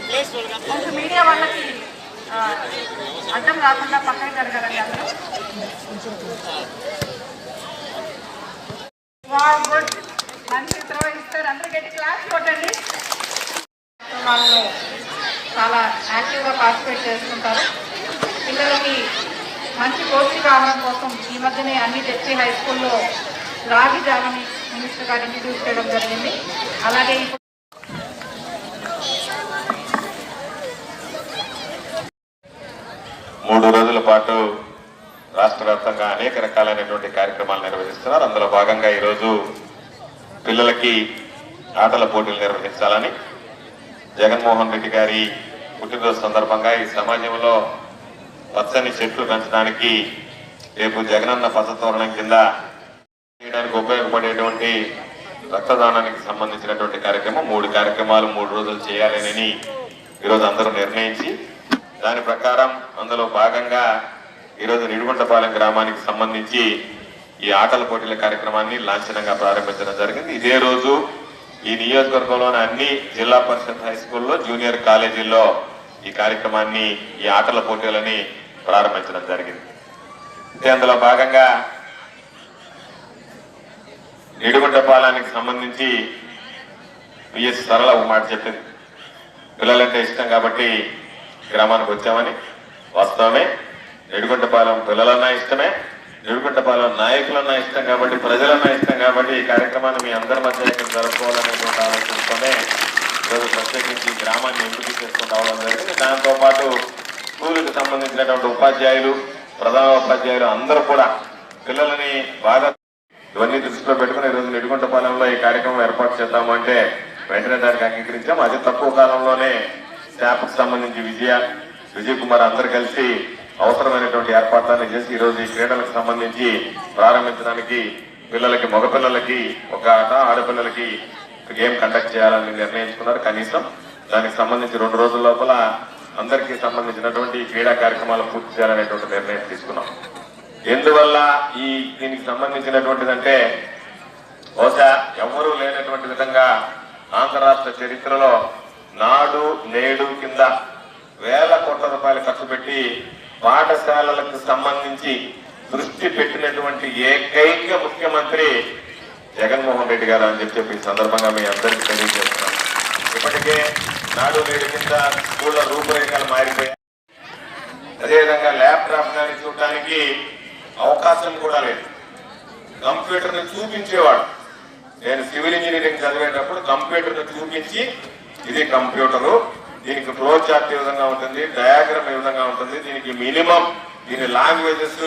కొంచెం మీడియా వాళ్ళకి అర్థం కాకుండా పక్కన జరగాలండి అందరూ. గుడ్, మంచి త్రో ఇస్తారు. అందరికీ క్లాస్ కొట్టండి. వాళ్ళు చాలా యాక్టివ్గా పార్టిసిపేట్ చేసుకుంటారు. పిల్లలకి మంచి పౌష్టికాహారం కోసం ఈ మధ్యనే అన్ని జెడ్పీ హై స్కూల్లో రాగి జావని మినిస్టర్ గారు ఇంట్రడ్యూస్ చేయడం జరిగింది. అలాగే 3 రోజుల పాటు రాష్ట్ర వ్యాప్తంగా అనేక రకాలైనటువంటి కార్యక్రమాలు నిర్వహిస్తున్నారు. అందులో భాగంగా ఈరోజు పిల్లలకి ఆటల పోటీలు నిర్వహించాలని జగన్మోహన్ రెడ్డి గారి పుట్టినరోజు సందర్భంగా ఈ సమాజంలో పచ్చని చెట్లు పెంచడానికి రేపు జగనన్న పచ్చతోరణం కింద చేయడానికి ఉపయోగపడేటువంటి రక్తదానానికి సంబంధించినటువంటి కార్యక్రమం 3 కార్యక్రమాలు 3 రోజులు చేయాలని ఈరోజు అందరూ నిర్ణయించి దాని ప్రకారం అందులో భాగంగా ఈరోజు నిడుగుంటపాలెం గ్రామానికి సంబంధించి ఈ ఆటల పోటీల కార్యక్రమాన్ని లాంఛనంగా ప్రారంభించడం జరిగింది. ఇదే రోజు ఈ నియోజకవర్గంలోని అన్ని జిల్లా పరిషత్ హై స్కూల్లో జూనియర్ కాలేజీల్లో ఈ కార్యక్రమాన్ని ఈ ఆటల పోటీలని ప్రారంభించడం జరిగింది. అందులో భాగంగా నిడుగుంటపాలెంకి సంబంధించి విఎస్ సరళ ఒక మాట చెప్పింది, పిల్లలంటే ఇష్టం కాబట్టి గ్రామానికి వచ్చామని. వాస్తవమే, నిడుగుంటపాలెం పిల్లలన్నా ఇష్టమే, నిడుగుంటపాలెం నాయకులన్నా ఇష్టం కాబట్టి, ప్రజలన్నా ఇష్టం కాబట్టి ఈ కార్యక్రమాన్ని మీ అందరి మధ్య ఇక్కడ జరుపుకోవాలనేటువంటి ఆలోచనతోనే ఈరోజు ప్రత్యేకించి గ్రామాన్ని ఎంపిక చేసుకుని రావడం జరిగింది. దాంతోపాటు స్కూలుకి సంబంధించినటువంటి ఉపాధ్యాయులు, ప్రధాన ఉపాధ్యాయులు అందరూ కూడా పిల్లలని బాగా ఇవన్నీ దృష్టిలో పెట్టుకుని ఈరోజు నిడుగుంటపాలెంలో ఈ కార్యక్రమం ఏర్పాటు చేద్దామంటే వెంటనే దానికి అంగీకరించాం. అతి తక్కువ కాలంలోనే స్టాఫ్కి సంబంధించి విజయ్ కుమార్ అందరు కలిసి అవసరమైనటువంటి ఏర్పాట్లన్నీ చేసి ఈరోజు ఈ క్రీడలకు సంబంధించి ప్రారంభించడానికి పిల్లలకి, మగపిల్లలకి ఒక ఆట, ఆడపిల్లలకి గేమ్ కండక్ట్ చేయాలని నిర్ణయించుకున్నారు. కనీసం దానికి సంబంధించి 2 రోజుల లోపల అందరికీ సంబంధించినటువంటి క్రీడా కార్యక్రమాలు పూర్తి చేయాలనేటువంటి నిర్ణయం తీసుకున్నాం. ఎందువల్ల దీనికి సంబంధించినటువంటిదంటే బహుశా ఎవరూ లేనటువంటి విధంగా ఆంధ్ర రాష్ట్ర చరిత్రలో నాడు నేడు కింద వేల కోట్ల రూపాయలు ఖర్చు పెట్టి పాఠశాలలకు సంబంధించి దృష్టి పెట్టినటువంటి ఏకైక ముఖ్యమంత్రి జగన్మోహన్ రెడ్డి గారు అని చెప్పి ఈ సందర్భంగా మీ అందరికీ తెలియజేస్తున్నాం. ఇప్పటికే నాడు నేడు కింద స్కూళ్ల రూపురేఖలు మారిపోయాయి. అదేవిధంగా ల్యాప్టాప్ కానీ చూడటానికి అవకాశం కూడా లేదు. కంప్యూటర్ని చూపించేవాడు. నేను సివిల్ ఇంజనీరింగ్ చదివేటప్పుడు కంప్యూటర్ని చూపించి ఇది కంప్యూటరు, దీనికి ఫ్లో చార్ట్ ఏ విధంగా ఉంటుంది, డయాగ్రామ్ ఏ విధంగా ఉంటుంది, దీనికి మినిమం దీని లాంగ్వేజెస్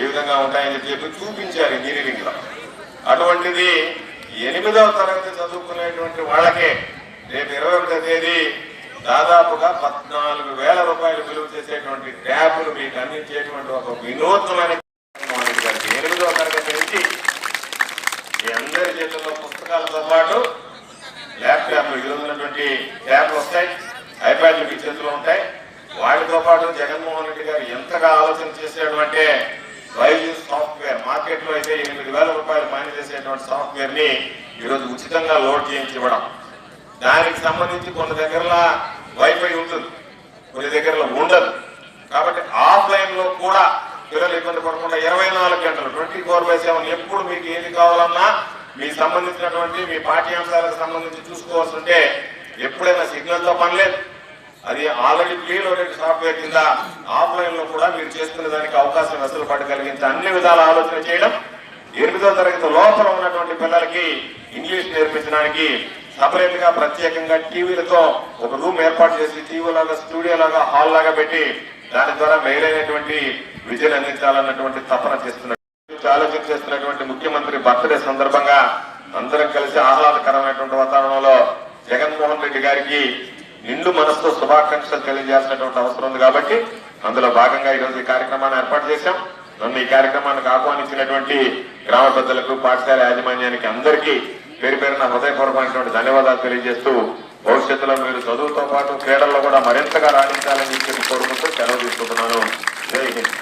ఏ విధంగా ఉంటాయని చెప్పి చూపించారు ఇంజనీరింగ్ లో. అటువంటిది 8వ తరగతి చదువుకునేటువంటి వాళ్ళకే రేపు 21వ తేదీ దాదాపుగా 14,000 రూపాయలు విలువ చేసేటువంటి ట్యాబ్లు మీకు అందించేటువంటి ఒక వినూత్నమైన 8వ తరగతి నుంచి మీ అందరి చేతుల్లో పుస్తకాలతో పాటు ల్యాప్టాప్లు ఉన్నటువంటి ట్యాబ్లు వస్తాయి, ఐప్యాడ్లు మీ చేతిలో ఉంటాయి. వాటితో పాటు జగన్మోహన్ రెడ్డి గారు ఎంతగా ఆలోచన చేశాడు అంటే వైజ్యూస్ సాఫ్ట్వేర్ మార్కెట్ లో అయితే 8,000 రూపాయలు మాని చేసేటువంటి సాఫ్ట్వేర్ ని ఈరోజు ఉచితంగా లోడ్ చేయించి ఇవ్వడం. దానికి సంబంధించి కొన్ని దగ్గరలో వైఫై ఉంటుంది, కొన్ని దగ్గరలో ఉండదు. కాబట్టి ఆఫ్లైన్ లో కూడా పిల్లలు ఇబ్బంది పడకుండా 24 గంటలు 24/7 ఎప్పుడు మీకు ఏది కావాలన్నా మీకు సంబంధించినటువంటి మీ పాఠ్యాంశాలకు సంబంధించి చూసుకోవాల్సి ఉంటే ఎప్పుడైనా సిగ్నల్ తో పని లేదు. అది ఆల్రెడీ ప్రీలోడెడ్ సాఫ్ట్వేర్ కింద ఆఫ్లైన్ లో కూడా మీరు చేసుకునే దానికి అవకాశం వెసులుబాటు కలిగించి అన్ని విధాల ఆలోచన చేయడం. 8వ తరగతి లోపల ఉన్నటువంటి పిల్లలకి ఇంగ్లీష్ నేర్పించడానికి సపరేట్ గా ప్రత్యేకంగా టీవీలతో ఒక రూమ్ ఏర్పాటు చేసి టీవీ లాగా, స్టూడియో లాగా, హాల్ లాగా పెట్టి దాని ద్వారా మేలైనటువంటి విద్యను అందించాలన్నటువంటి తపన చేస్తున్నట్టు ఆలోచన చేస్తున్నటువంటి ముఖ్యమంత్రి బర్త్డే సందర్భంగా అందరం కలిసి ఆహ్లాదకరమైనటువంటి వాతావరణంలో జగన్మోహన్ రెడ్డి గారికి నిండు మనసుతో శుభాకాంక్షలు తెలియజేయాల్సినటువంటి అవసరం ఉంది. కాబట్టి అందులో భాగంగా ఈరోజు ఈ కార్యక్రమాన్ని ఏర్పాటు చేశాం. నన్ను ఈ కార్యక్రమానికి ఆహ్వానించినటువంటి గ్రామ పెద్దలకు, పాఠశాల యాజమాన్యానికి అందరికీ పేరు పేరున హృదయపూర్వకమైనటువంటి ధన్యవాదాలు తెలియజేస్తూ భవిష్యత్తులో మీరు చదువుతో పాటు క్రీడల్లో కూడా మరింతగా రాణించాలని చెప్పి కోరుకుంటూ సెలవు తీసుకుంటున్నాను. జై హింద్.